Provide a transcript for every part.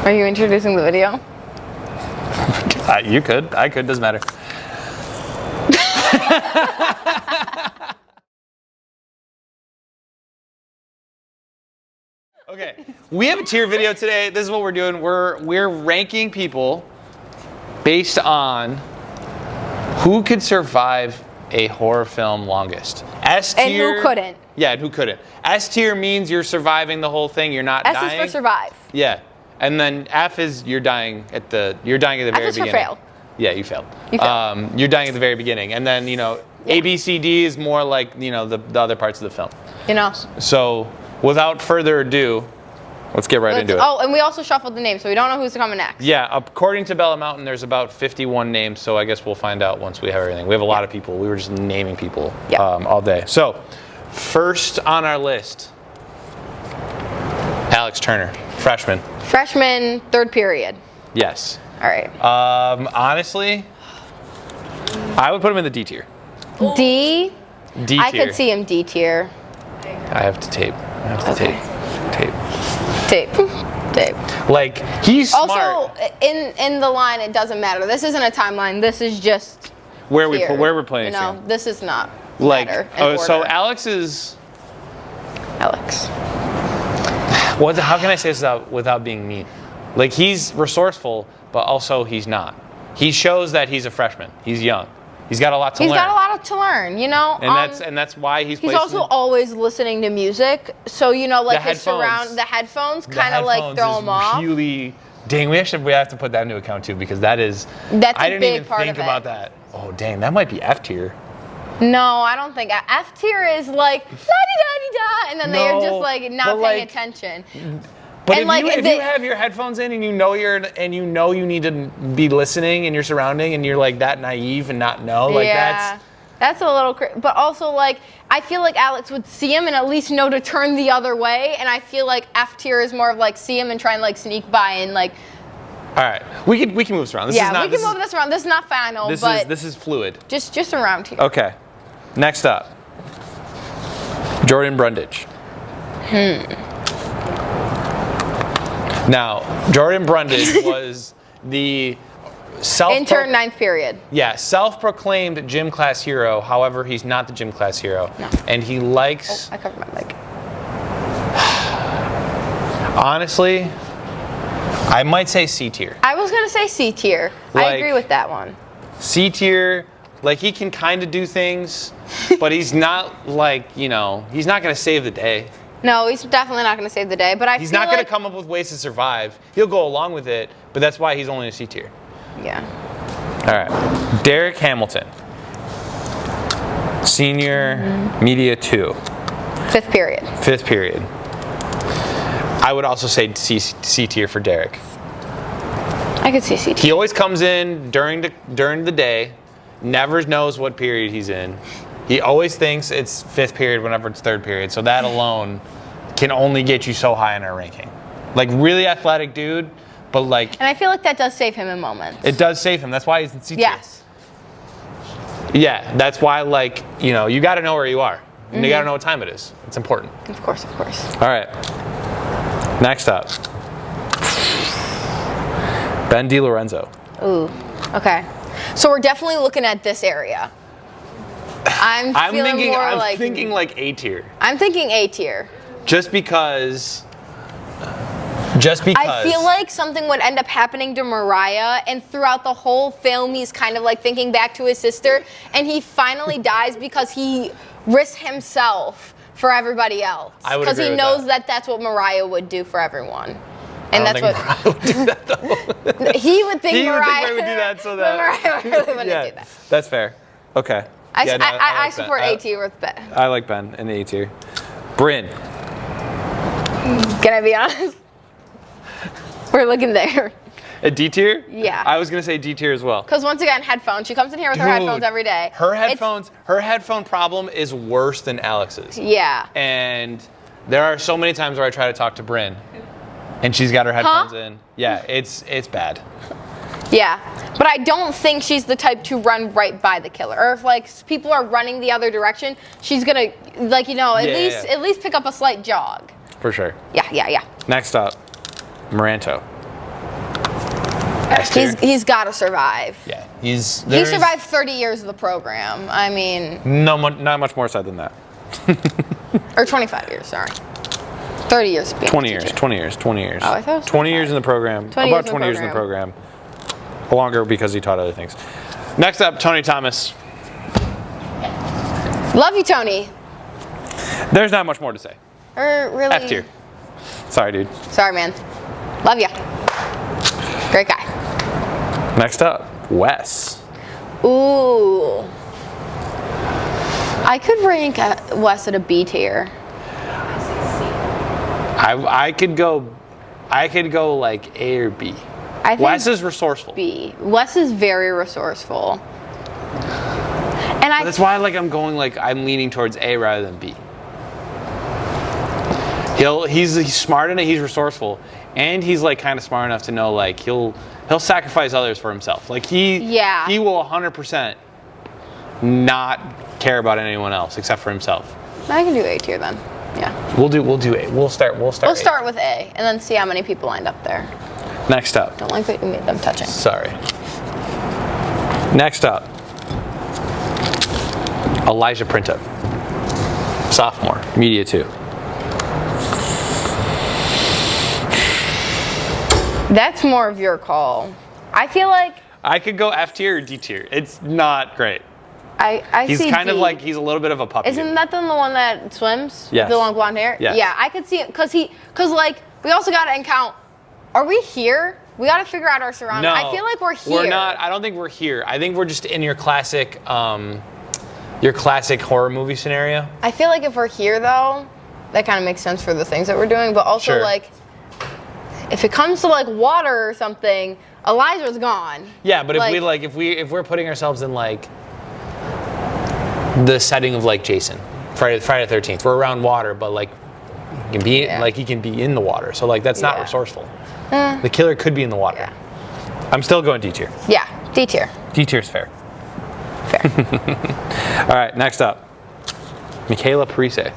Are you introducing the video? You could. I could. Doesn't matter. Okay, we have a tier video today. This is what we're doing. We're ranking people based on who could survive a horror film longest. S tier. And who couldn't. Yeah, and who couldn't. S tier means you're surviving the whole thing. You're not dying. S is for survive. Yeah, and then F is you're dying at the very beginning. F is for fail. Yeah, you failed. You failed. You're dying at the very beginning, and then A, B, C, D is more like the other parts of the film. So, without further ado, let's get right into it. Oh, and we also shuffled the names, so we don't know who's coming next. Yeah, according to Bella Mountain, there's about 51 names, so I guess we'll find out once we have everything. We have a lot of people. We were just naming people all day. So, first on our list, Alex Turner, freshman. Freshman, third period. Yes. All right. Honestly, I would put him in the D tier. D? D tier. I could see him D tier. I have to tape. Tape. Like, he's smart. Also, in the line, it doesn't matter. This isn't a timeline. This is just where we're playing. This is not like. matter So Alex is. Alex. How can I say this without being mean? Like, he's resourceful, but also he's not. He shows that he's a freshman. He's young. He's got a lot to learn. He's got a lot to learn, And that's why he's also always listening to music. So, like the headphones kind of like throw him off. Really, dang, we have to put that into account too, because I didn't even think about that. Oh, dang, that might be F tier. No, I don't think. F tier is like la-di-da-di-da, and then they're just like not paying attention. But if you have your headphones in and you know you need to be listening in your surrounding, and you're like that naive and not know, like that's a little but also like I feel like Alex would see him and at least know to turn the other way, and I feel like F tier is more of like see him and try and like sneak by and like. All right, we can move this around. We can move this around. This is not final, but this is fluid. Just around here. Okay, next up, Jordan Brundage. Now, Jordan Brundage was the intern ninth period. Yeah, self-proclaimed gym class hero. However, he's not the gym class hero. No. And he likes... Oh, I covered my mic. Honestly, I might say C tier. I was going to say C tier. I agree with that one. C tier, like he can kind of do things, but he's not like, he's not going to save the day. No, he's definitely not going to save the day, but he's not going to come up with ways to survive. He'll go along with it, but that's why he's only a C tier. Yeah. All right. Derek Hamilton. Senior Media 2. Fifth period. I would also say C tier for Derek. I could see C tier. He always comes in during the day, never knows what period he's in. He always thinks it's fifth period whenever it's third period. So that alone can only get you so high in our ranking. Like, really athletic dude, but like... And I feel like that does save him in moments. It does save him. That's why he's in C tier. Yes. Yeah, that's why, like, you got to know where you are. And you got to know what time it is. It's important. Of course. All right. Next up. Ben DiLorenzo. Ooh, okay. So we're definitely looking at this area. I'm thinking like A tier. I'm thinking A tier. Just because. I feel like something would end up happening to Mariah, and throughout the whole film, he's kind of like thinking back to his sister, and he finally dies because he risks himself for everybody else. Because he knows that that's what Mariah would do for everyone. And that's what Mariah would do that, though. He would think Mariah would do that, so that Mariah really wouldn't do that. That's fair. Okay. I support A tier with Ben. I like Ben in the A tier. Bryn. Can I be honest? We're looking there. A D tier? Yeah. I was gonna say D tier as well. Because once again, headphones. She comes in here with her headphones every day. Her headphone problem is worse than Alex's. Yeah. And there are so many times where I try to talk to Bryn, and she's got her headphones in. Yeah, it's bad. Yeah, but I don't think she's the type to run right by the killer. Or if like people are running the other direction, she's gonna at least pick up a slight jog. For sure. Yeah. Next up, Maranto. S tier. He's got to survive. Yeah, He survived 30 years of the program. I mean, not much more sad than that. or 25 years. Sorry, 30 years. 20 years. 20 years. 20 years. Oh, I thought it was 20 years in the program. 20 About years in 20 the years in the program. Longer because he taught other things. Next up, Tony Thomas. Love you, Tony. There's not much more to say. Or really? F tier. Sorry, dude. Sorry, man. Love ya. Great guy. Next up, Wes. Ooh. I could rank Wes at a B tier. I could go like A or B. I think Wes is resourceful. B. Wes is very resourceful. And That's why I'm leaning towards A rather than B. He's smart in it, he's resourceful, and he's like kind of smart enough to know like he'll sacrifice others for himself. Like he will 100% not care about anyone else except for himself. I can do A tier then. Yeah. We'll do A. We'll start We'll A. start with A and then see how many people end up there. Next up. Don't like that you made them touching. Sorry. Next up. Elijah Printup. Sophomore, Media 2. That's more of your call. I feel like I could go F tier or D tier. It's not great. He's He's kind D. of like, he's a little bit of a puppy. Isn't that the one that swims? Yes. With the long blonde hair? Yes. Yeah, I could see it because like we also got to count. Are we here? We got to figure out our surroundings. No, I feel like we're here. We're not. I don't think we're here. I think we're just in your classic horror movie scenario. I feel like if we're here though, that kind of makes sense for the things that we're doing. But also Sure. like, if it comes to like water or something, Elijah's gone. Yeah, but if we're putting ourselves in like the setting of like Jason, Friday the 13th, we're around water, but like he can be in the water. So like that's not resourceful. The killer could be in the water. Yeah. I'm still going D tier. Yeah, D tier. D tier's fair. Fair. All right, next up, Michaela Parise.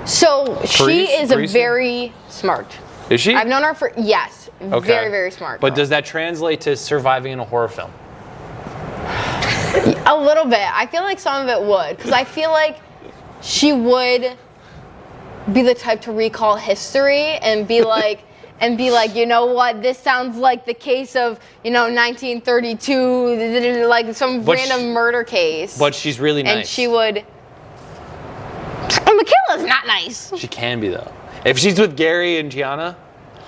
So she is a Parise? very smart. Is she? I've known her for Okay. very, very smart. But girl. does that translate to surviving in a horror film? A little bit. I feel like some of it would, because I feel like she would be the type to recall history and be like, you know what? This sounds like the case of 1932, like some random murder case. But she's really nice. And she would. And Michaela's not nice. She can be though. If she's with Gary and Gianna,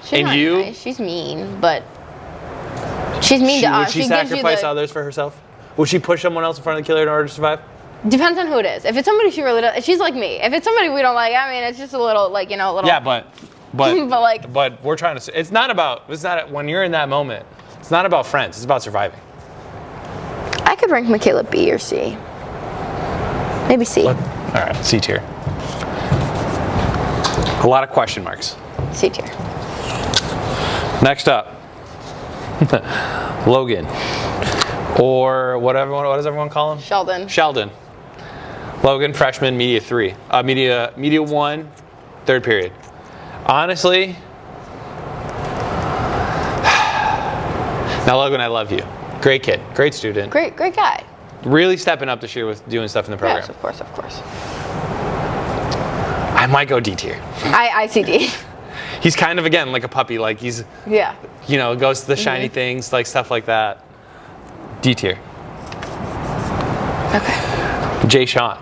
She's and not you, nice. She's mean, but she's mean to us. would she gives you sacrifice others for herself? Would she push someone else in front of the killer in order to survive? Depends on who it is. If it's somebody she really does, she's like me. If it's somebody we don't like, I mean, it's just a little like a little. Yeah, but but we're trying to. It's not when you're in that moment. It's not about friends. It's about surviving. I could rank Michaela B or C. Maybe C. All right, C tier. A lot of question marks. C tier. Next up, Logan, or what does everyone call him? Sheldon. Logan, freshman, Media 3, Media 1, third period. Honestly, now Logan, I love you. Great kid, great student. Great guy. Really stepping up this year with doing stuff in the program. Yes, of course. I might go D tier. I see D. He's kind of, again, like a puppy. Like he's, goes to the shiny things, like stuff like that. D tier. Okay. Jay Sean.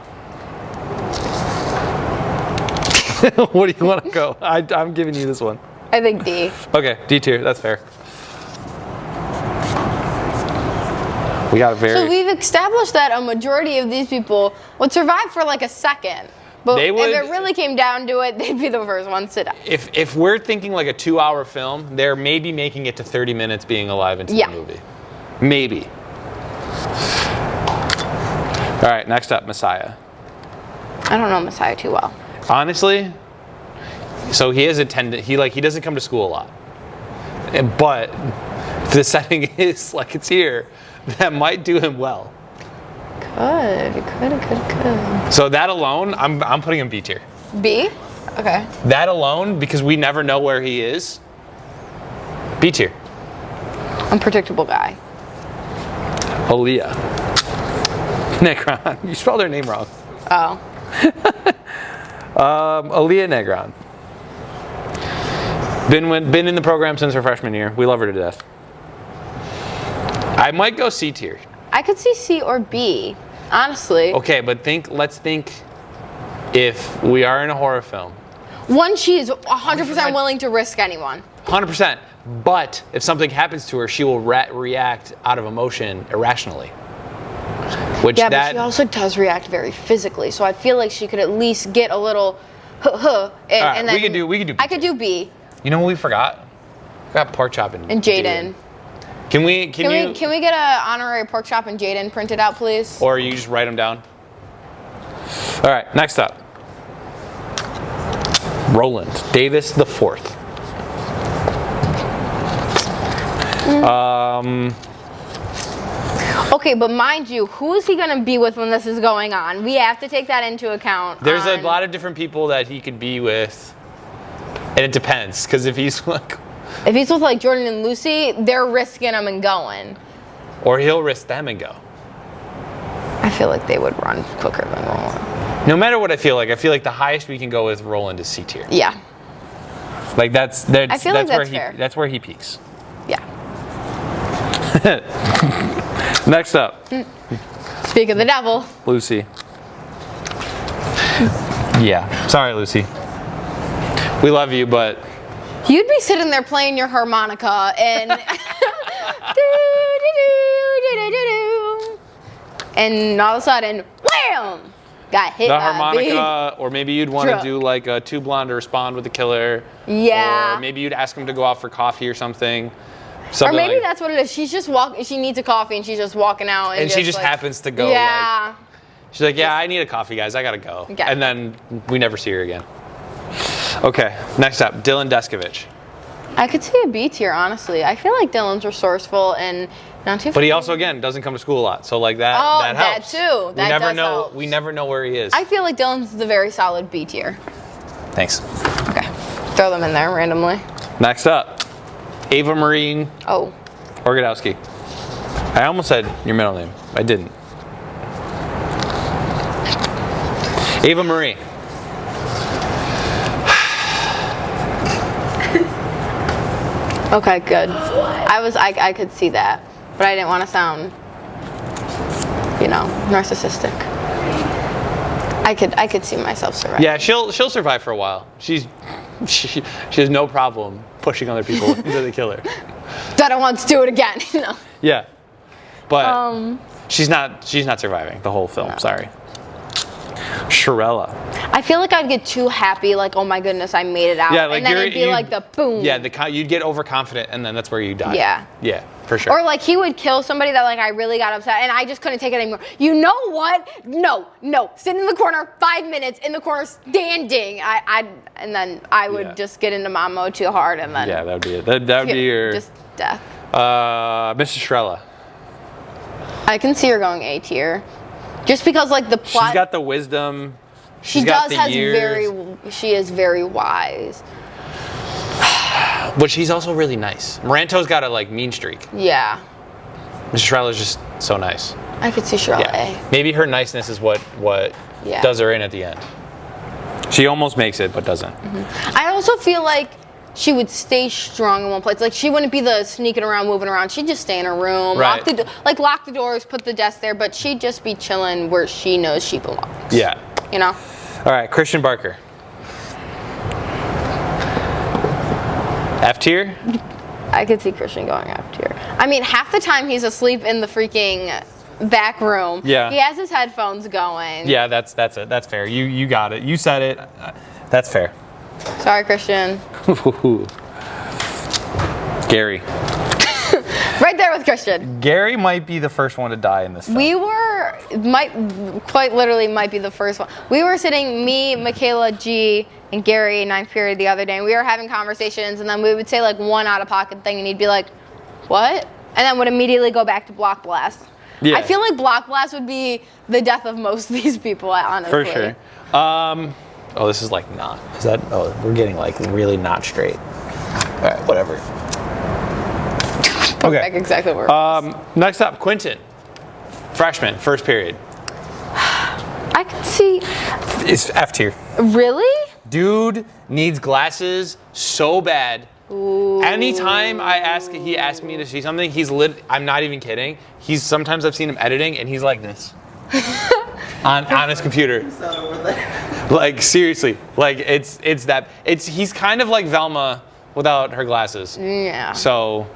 What do you want to go? I'm giving you this one. I think D. Okay, D tier. That's fair. We got a very. So we've established that a majority of these people would survive for like a second. But if it really came down to it, they'd be the first ones to die. If we're thinking like a 2-hour film, they're maybe making it to 30 minutes being alive into the movie. Maybe. All right, next up, Messiah. I don't know Messiah too well. Honestly, so he doesn't come to school a lot. But if the setting is like it's here, that might do him well. Could. So that alone, I'm putting him B tier. B? Okay. That alone, because we never know where he is, B tier. Unpredictable guy. Aaliyah. Negron. You spelled her name wrong. Oh. Aaliyah Negron. Been in the program since her freshman year. We love her to death. I might go C tier. I could see C or B, honestly. Okay, but let's think if we are in a horror film. One, she is 100% willing to risk anyone. 100%. But if something happens to her, she will react out of emotion irrationally. But she also does react very physically, so I feel like she could at least get a little and then we could do B. I could do B. You know what we forgot? We got pork chop and Jaden. Can we get an honorary pork chop and Jaden printed out, please? Or you just write them down? All right, next up. Roland Davis the Fourth. Okay, but mind you, who is he going to be with when this is going on? We have to take that into account. There's a lot of different people that he could be with, and it depends. Because if he's with like Jordan and Lucy, they're risking him and going. Or he'll risk them and go. I feel like they would run quicker than Roland. No matter what I feel like the highest we can go with Roland is C tier. Yeah. Like that's I feel like that's fair. That's where he peaks. Yeah. Next up. Speak of the devil. Lucy. Yeah. Sorry, Lucy. We love you, but you'd be sitting there playing your harmonica and and all of a sudden, wham! Got hit the by harmonica, or maybe you'd want to do like a Two Blonde to Respond with the Killer. Yeah. Or maybe you'd ask him to go out for coffee or something. Or maybe that's what it is. She's just she needs a coffee and she's just walking out. And she just happens to go. Yeah. She's like, yeah, I need a coffee, guys. I gotta go. Okay. And then we never see her again. Okay, next up, Dylan Deskovich. I could see a B tier, honestly. I feel like Dylan's resourceful and not too. But he also, again, doesn't come to school a lot, so like that. Oh, that helps. That too. That does help. We never know where he is. I feel like Dylan's the very solid B tier. Thanks. Okay, throw them in there randomly. Next up, Ava-Marie. Oh. Orgadowski. I almost said your middle name. I didn't. Ava-Marie. Okay, good. I could see that, but I didn't want to sound, narcissistic. I could see myself surviving. Yeah, she'll survive for a while. She has no problem pushing other people into the killer. That I want to do it again. Yeah, but she's not surviving the whole film. No. Sorry. Shirella. I feel like I'd get too happy, like, oh my goodness, I made it out. Yeah, like and then it'd be like the boom. Yeah, you'd get overconfident, and then that's where you die. Yeah. Yeah, for sure. Or like he would kill somebody that like I really got upset, and I just couldn't take it anymore. You know what? No. Sit in the corner, 5 minutes in the corner, standing. And then I would just get into mom mode too hard, and then that would be it. That would be your just death. Mrs. Shirella. I can see her going A tier, just because like the plot. She's got the wisdom. She is very wise. But she's also really nice. Moranto's got a mean streak. Yeah. Mrs. Shirell's just so nice. I could see Shirella A. Maybe her niceness is what does her in at the end. She almost makes it, but doesn't. Mm-hmm. I also feel like she would stay strong in one place. Like she wouldn't be the sneaking around, moving around. She'd just stay in her room, right. lock the doors, put the desk there, but she'd just be chilling where she knows she belongs. Yeah. All right, Christian Barker. F tier? I could see Christian going F tier. I mean, half the time he's asleep in the freaking back room. Yeah. He has his headphones going. Yeah, that's it. That's fair. You got it. You said it. That's fair. Sorry, Christian. Gary. Right there with Christian. Gary might be the first one to die in this film. Might be the first one. We were sitting, me, Michaela, G, and Gary, 9th period the other day, and we were having conversations, and then we would say like one out-of-pocket thing, and he'd be like, what? And then would immediately go back to Block Blast. Yeah. I feel like Block Blast would be the death of most of these people, honestly. For sure. This is not. Is that? Oh, we're getting really not straight. All right, whatever. Okay. Back exactly where it was. Next up, Quentin. Freshman, first period. I can see. It's F tier. Really? Dude needs glasses so bad. Ooh. Anytime he asks me to see something, I'm not even kidding. Sometimes I've seen him editing and he's like this. on his computer. Like seriously. Like he's kind of like Velma without her glasses. Yeah. So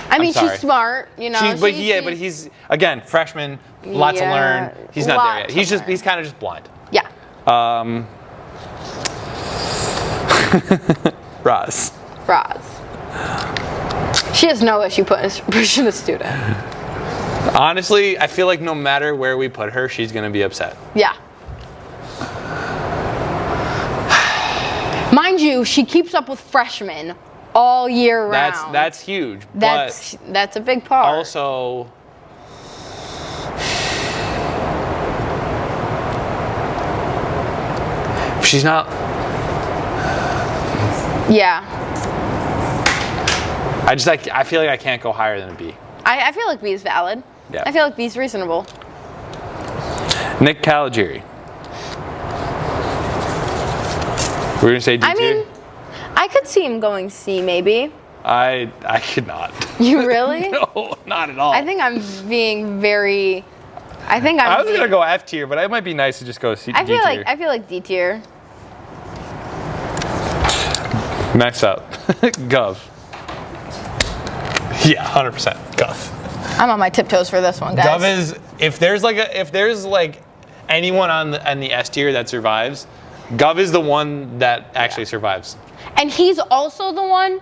I mean, sorry. she's smart, you know. But he's again freshman, lot to learn. He's not there yet. He's kind of just blind. Yeah. Roz. She has no issue pushing a student. Honestly, I feel like no matter where we put her, she's gonna be upset. Yeah. Mind you, she keeps up with freshmen all year round. That's huge. That's a big part. Also, she's not. Yeah. I feel like I can't go higher than a B. I feel like B is valid. Yeah. I feel like B is reasonable. Nick Caligiuri. We're gonna say D tier? I mean, I could see him going C maybe. I could not. You really? No, not at all. I think I'm being very. I was gonna go F tier, but it might be nice to just go C. I D tier. feel like D tier. Next up, Gov. Yeah, 100% Gov. I'm on my tiptoes for this one, guys. Gov is if there's like anyone on the S tier that survives, Gov is the one that actually survives. And he's also the one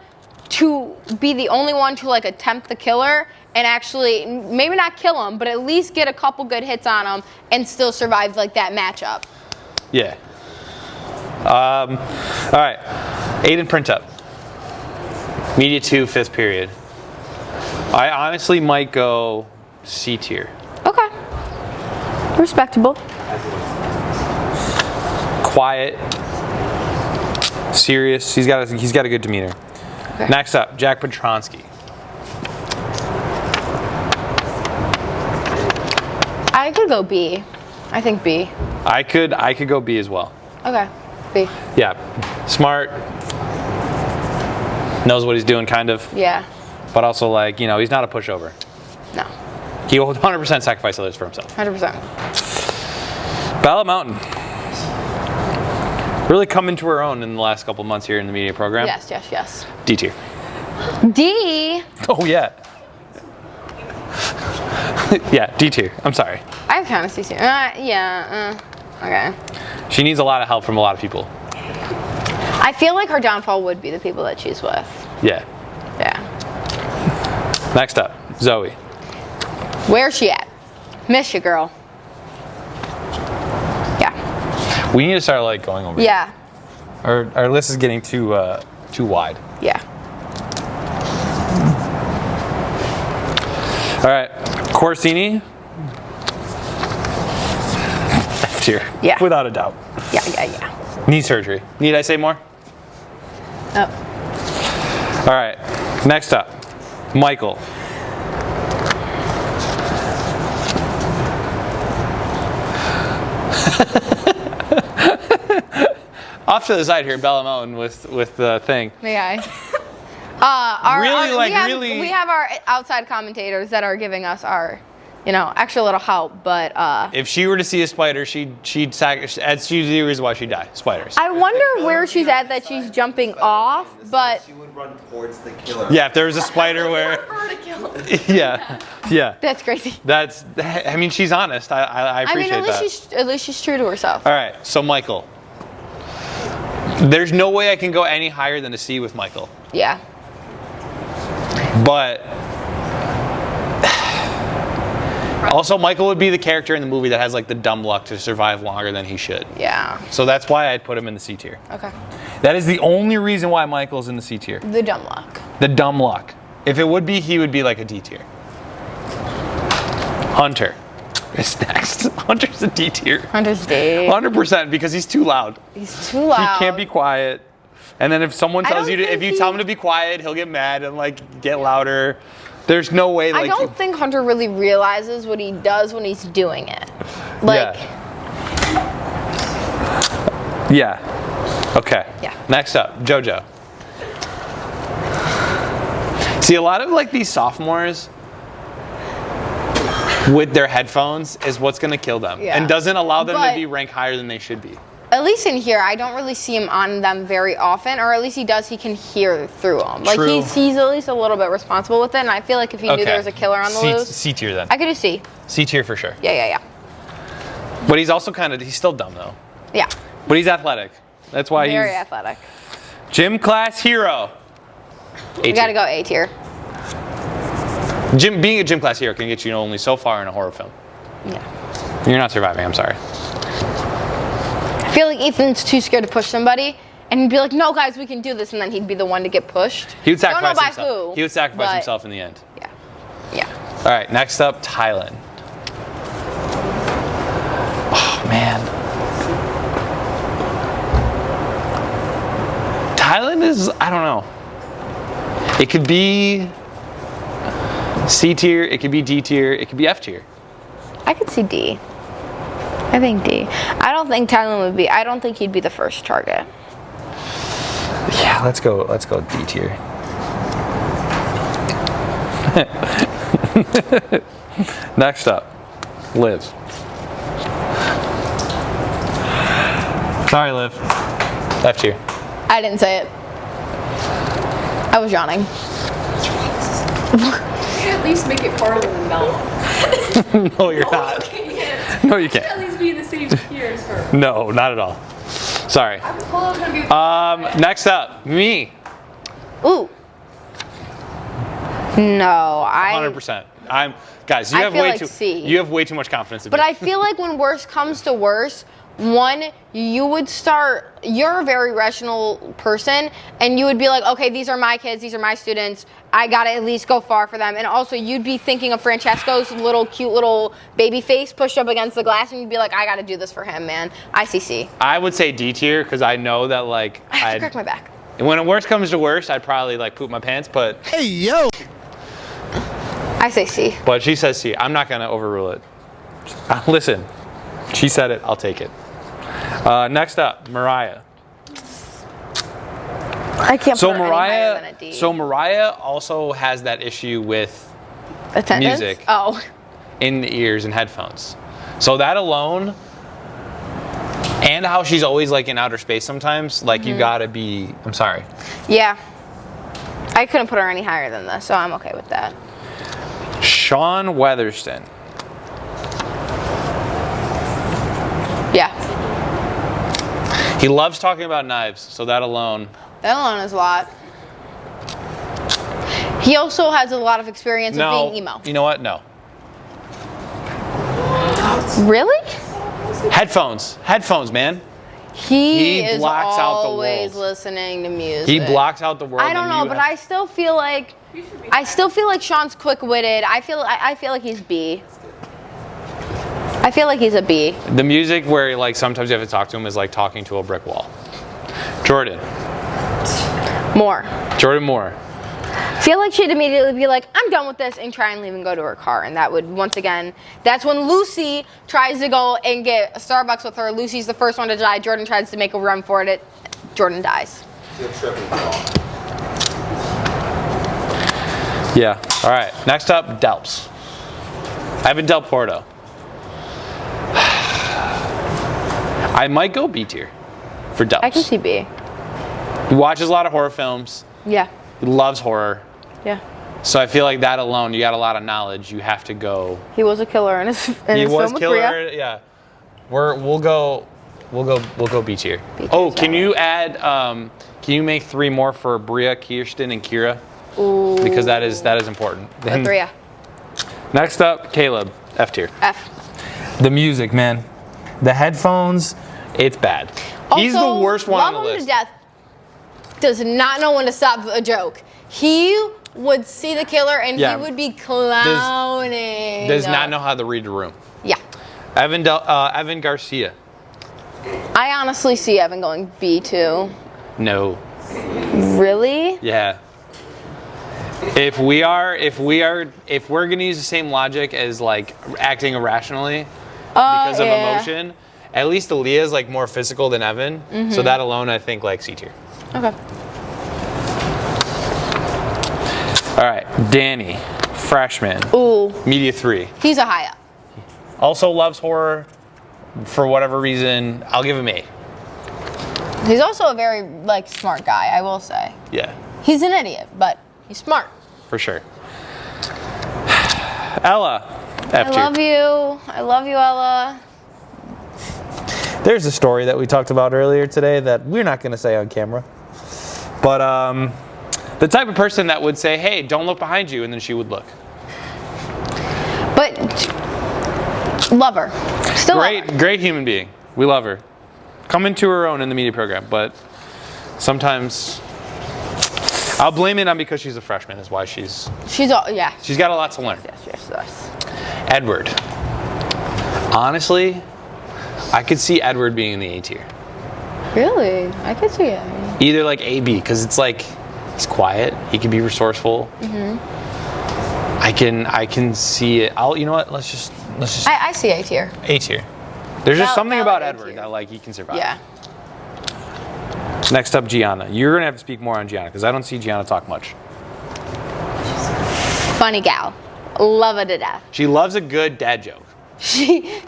to be the only one to like attempt the killer and actually maybe not kill him, but at least get a couple good hits on him and still survive like that matchup. Yeah. All right. Aiden Printup. Media 2, 5th period. I honestly might go C tier. Okay. Respectable. Quiet. Serious. He's got a good demeanor. Okay. Next up, Jack Petronsky. I could go B. I think B. I could go B as well. Okay. B. Yeah. Smart. Knows what he's doing, kind of. Yeah. But also, like, he's not a pushover. No. He will 100% sacrifice others for himself. 100%. Ballot Mountain. Really come into her own in the last couple months here in the media program. Yes. D tier. D. Oh, yeah. Yeah, D tier. I'm sorry. I kind of see C. Okay. She needs a lot of help from a lot of people. I feel like her downfall would be the people that she's with. Yeah. Yeah. Next up, Zoe. Where's she at? Miss you, girl. Yeah. We need to start like going over. Yeah. Our list is getting too wide. Yeah. All right, Corsini. F tier. Yeah. Without a doubt. Yeah. Knee surgery. Need I say more? Oh. All right. Next up, Michael. Off to the side here, Bella Mountain with the thing. May I? We have our outside commentators that are giving us our, extra little help. But if she were to see a spider, she'd that's usually the reason why she'd die. Spiders. I wonder where she's at that she's jumping off, but she would run towards the killer. Yeah, if there was a spider where. Yeah. That's crazy. She's honest. I appreciate that. At least she's true to herself. All right, so Michael. There's no way I can go any higher than a C with Michael. Yeah. But also, Michael would be the character in the movie that has like the dumb luck to survive longer than he should. Yeah. So that's why I'd put him in the C tier. Okay. That is the only reason why Michael's in the C tier. The dumb luck. The dumb luck. If it would be, he would be like a D tier. Hunter is next. Hunter's a D tier. Hunter's D. 100% because he's too loud. He's too loud. He can't be quiet. And then if someone tells you if you tell him to be quiet, he'll get mad and like get louder. There's no way. Like, I don't think Hunter really realizes what he does when he's doing it. Like. Yeah. Okay. Yeah. Next up, JoJo. See, a lot of like these sophomores with their headphones is what's going to kill them, and doesn't allow them to be ranked higher than they should be. At least in here, I don't really see him on them very often, or at least he does. He can hear through them. Like he's at least a little bit responsible with it. And I feel like if he knew there was a killer on the loose, C tier then. I could do C. C tier for sure. Yeah. But he's also he's still dumb though. Yeah. But he's athletic. That's why very he's athletic. Gym class hero. We gotta go A tier. Being a gym class hero can get you only so far in a horror film. Yeah. You're not surviving. I'm sorry. I feel like Ethan's too scared to push somebody, and he'd be like, "No, guys, we can do this," and then he'd be the one to get pushed. He would sacrifice Don't know by himself. who, He would sacrifice himself in the end. Yeah. All right. Next up, Tylen. Oh man. Tylen is, I don't know. It could be C tier, it could be D tier, it could be F tier. I could see D. I think D. I don't think Tylen would be. I don't think he'd be the first target. Yeah, let's go D tier. Next up, Liv. Sorry, Liv. F tier. I didn't say it. I was yawning. At least make it farther than Mel. No, you're not. Can't. No, you can't. At least be in the same tier as her. No, not at all. Sorry. I was told I was gonna be. Next up, me. Ooh. No, 100%. Guys. You I have feel way like too. C. You have way too much confidence in But me. I feel like when worse comes to worse, one, you would start, you're a very rational person, and you would be like, okay, these are my kids, these are my students, I gotta at least go far for them. And also, you'd be thinking of Francesco's cute little baby face pushed up against the glass, and you'd be like, I gotta do this for him, man. ICC. I would say D tier because I know that like I have to crack my back. when worst comes to worst, I'd probably like poop my pants. But Hey, yo! I say C. but she says C. I'm not gonna overrule it. Listen, she said it. I'll take it. Next up, Mariah. I can't So put her any higher than a D. Mariah also has that issue with Attendance? music. Oh. in the ears and headphones. So that alone, and how she's always like in outer space sometimes, like you gotta be, I'm sorry. Yeah. I couldn't put her any higher than this, so I'm okay with that. Sean Weatherston. Yeah. He loves talking about knives, so that alone. That alone is a lot. He also has a lot of experience with being emo. You know what? No. Really? Headphones, man. He is blocks out the always world. listening to music. He blocks out the world. I don't know, but I still feel like Sean's quick-witted. I feel like he's B. I feel like he's a B. The music where like sometimes you have to talk to him is like talking to a brick wall. Jordan Moore. I feel like she'd immediately be like, I'm done with this, and try and leave and go to her car. And that would, once again, that's when Lucy tries to go and get a Starbucks with her. Lucy's the first one to die. Jordan tries to make a run for it. Jordan dies. Yeah. All right. Next up, Delps. Evan Del Porto. I might go B tier for Delps. I can see B. He watches a lot of horror films. Yeah. He loves horror. Yeah. So I feel like that alone, you got a lot of knowledge. You have to go. He was a killer in his film with killer. Bria. Yeah. We'll go B tier. Oh, can you add? Can you make 3 more for Bria, Kirsten, and Kira? Ooh. Because that is important. Then, Bria. next up, Caleb, F tier. F. The music, man. The headphones, it's bad. He's the Also, worst one on the love him list. to death. Does not know when to stop a joke. He would see the killer and Yeah. he would be clowning. Does not know how to read a room. Yeah. Evan Garcia. I honestly see Evan going B too. No. Really? Yeah. if we're gonna use the same logic as like acting irrationally because of emotion, at least Aaliyah is like more physical than Evan. So that alone, I think like C tier. Okay. All right, Danny, freshman. Ooh. Media 3. He's a high up. Also loves horror for whatever reason. I'll give him A. He's also a very like smart guy, I will say. Yeah. He's an idiot, but he's smart. For sure. Ella, F I tier. love you. I love you, Ella. There's a story that we talked about earlier today that we're not going to say on camera. But the type of person that would say, hey, don't look behind you, and then she would look. But love her. Still love her. Great human being. We love her. Come into her own in the media program, but sometimes I'll blame it on because she's a freshman is why she's got a lot to learn. Yes. Edward. Honestly, I could see Edward being in the A tier. Really? I could see it. Either like A, B, because it's like he's quiet. He can be resourceful. I can see it. You know what? Let's just. I see A tier. A tier. There's just something about valid A Edward tier. that like he can survive. Yeah. Next up, Gianna. You're gonna have to speak more on Gianna because I don't see Gianna talk much. Funny gal. Love her to death. She loves a good dad joke. She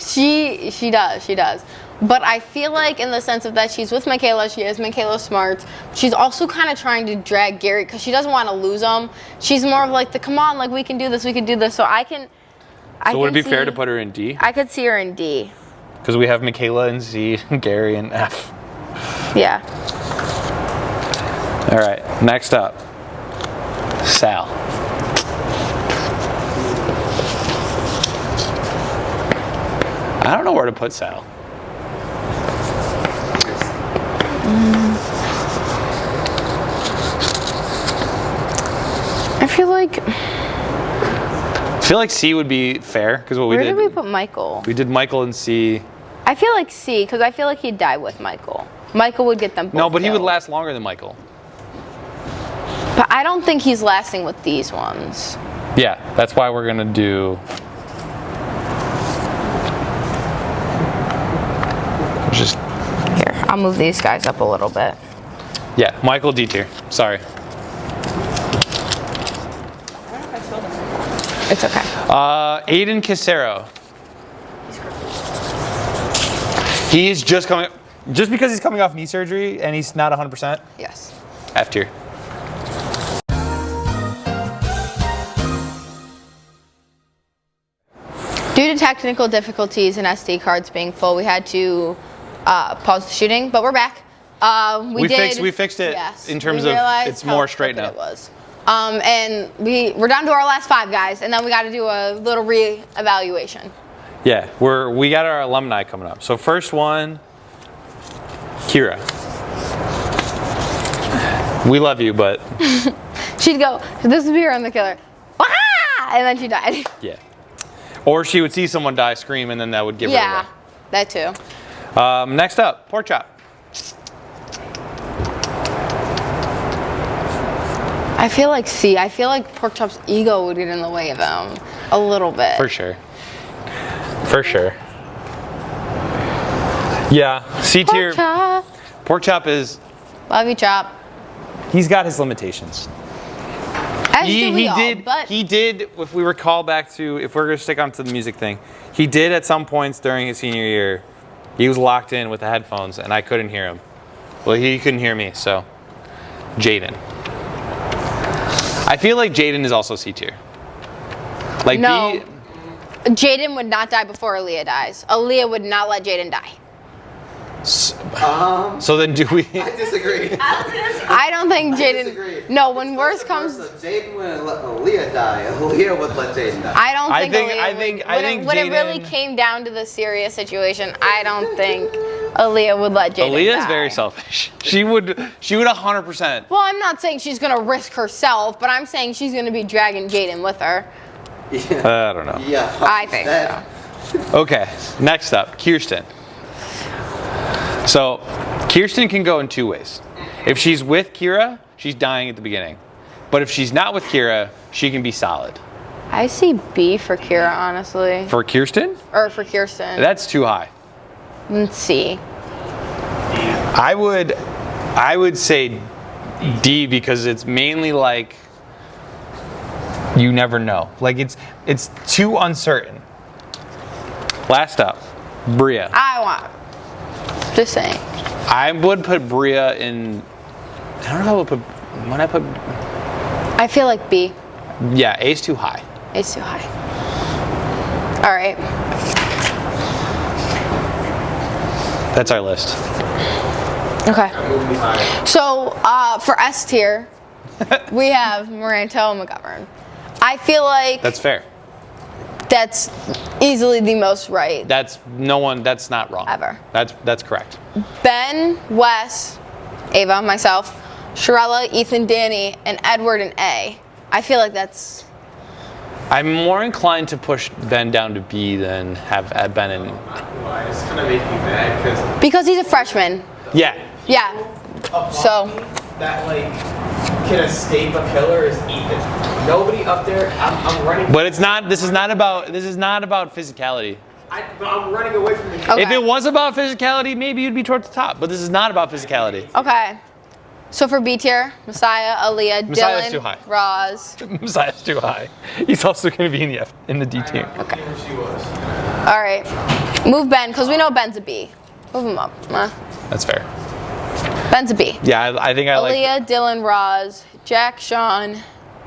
does. But I feel like in the sense of that she's with Michaela, she is Michaela smart. She's also kind of trying to drag Gary because she doesn't want to lose him. She's more of like come on, like we can do this. So So would it be fair to put her in D? I could see her in D. Because we have Michaela in C, Gary in F. Yeah. All right, next up, Sal. I don't know where to put Sal. I feel like C would be fair because what we Where did. did we put Michael? We did Michael in C. I feel like C because I feel like he'd die with Michael. Michael would get them both No, but he would killed. last longer than Michael. But I don't think he's lasting with these ones. Yeah, that's why we're gonna do. Just Here, I'll move these guys up a little bit. yeah, Michael D tier. Sorry. It's okay. Aiden Casero. He's just because he's coming off knee surgery and he's not 100%. Yes. F tier. Due to technical difficulties and SD cards being full, we had to pause the shooting, but we're back. We fixed it yes, in terms we of realized it's how more straight crooked now. It was. And we're down to our last 5 guys, and then we got to do a little re-evaluation. Yeah, we got our alumni coming up. So first one, Kira. We love you, but She'd go, "This is Vera and the killer," Wah! And then she died. yeah. Or she would see someone die, scream, and then that would give her Yeah, away. that too. Next up, Pork Chop. I feel like C. I feel like Pork Chop's ego would get in the way of him a little bit. For sure. Yeah, C tier. Pork Chop. Pork Chop is. Love you, Chop. He's got his limitations. As do we all, but He did. If we recall back to, if we're gonna stick onto the music thing, he did at some points during his senior year. He was locked in with the headphones, and I couldn't hear him. Well, he couldn't hear me. So, Jaden. I feel like Jaden is also C tier. Like No. B. Jaden would not die before Aaliyah dies. Aaliyah would not let Jaden die. So then, do we? I disagree. I don't think disagree. Jaden. No, when worse comes, Jaden wouldn't let Aaliyah die. Aaliyah would let Jaden die. I don't think. I think when it really Jaden- came down to the serious situation, I don't think Aaliyah would let Jaden die. Aaliyah is very selfish. She would 100%. Well, I'm not saying she's gonna risk herself, but I'm saying she's gonna be dragging Jaden with her. Yeah. I don't know. Yeah. I think so. Okay, next up, Kirsten. So, Kirsten can go in 2 ways. If she's with Kira, she's dying at the beginning. But if she's not with Kira, she can be solid. I see B for Kira, honestly. For Kirsten? Or for Kirsten. That's too high. And C. I would say D because it's mainly like you never know. Like it's too uncertain. Last up, Bria. Just saying. I would put Bria in. I don't know how I would put. When I put. I feel like B. Yeah, A's too high. A's too high. All right. That's our list. Okay. So for S tier, we have Moranto and McGovern. I feel like That's fair. that's easily the most right. That's not wrong. Ever. That's correct. Ben, Wes, Ava, myself, Sharella, Ethan, Danny, and Edward and A. I feel like that's. I'm more inclined to push Ben down to B than have Ben in. Why? It's gonna make me mad Because he's a freshman. Yeah. Yeah. So. That like can escape a killer is Ethan. Nobody up there. I'm running. But it's not. This is not about physicality. But I'm running away from the. Okay. If it was about physicality, maybe you'd be towards the top. But this is not about physicality. Okay. So for B tier, Messiah, Aaliyah, Messiah's Dylan, too high. Roz. Messiah's too high. He's also going to be in the D team. Okay. She was. All right. Move Ben, because we know Ben's a B. Move him up. That's fair. Ben's a B. Yeah, I think I like Aaliyah, Dylan, Roz, Jack, Sean,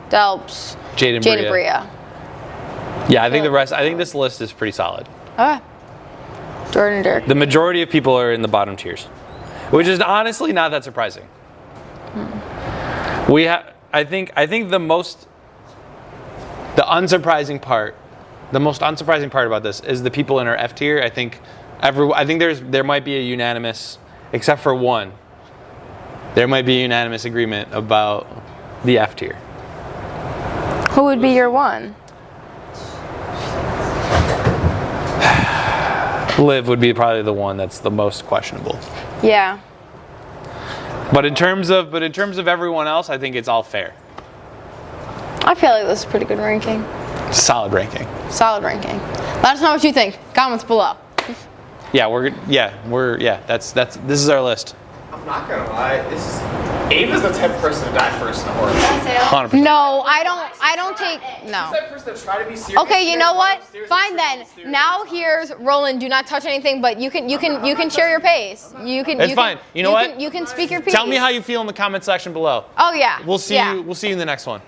Delps, Jaden Bria. Yeah, I think the rest. I think this list is pretty solid. Okay. Jordan, Dirk. The majority of people are in the bottom tiers, which is honestly not that surprising. We have. I think the most unsurprising part about this is the people in our F tier. I think there might be a unanimous, except for one. There might be a unanimous agreement about the F tier. Who would be your one? Liv would be probably the one that's the most questionable. Yeah. But in terms of everyone else, I think it's all fair. I feel like this is a pretty good ranking. Solid ranking. Solid ranking. Let us know what you think. Comments below. This is our list. I'm not gonna lie. Ava's the type of person to die first in a horror movie. 100%. No, I don't take no. She's that person to try to be serious. Okay, you know what? Fine then. Now here's Roland. Do not touch anything, but you can share your pace. It's fine. You know what? You can speak your piece. Tell me how you feel in the comment section below. Oh yeah. We'll see you in the next one.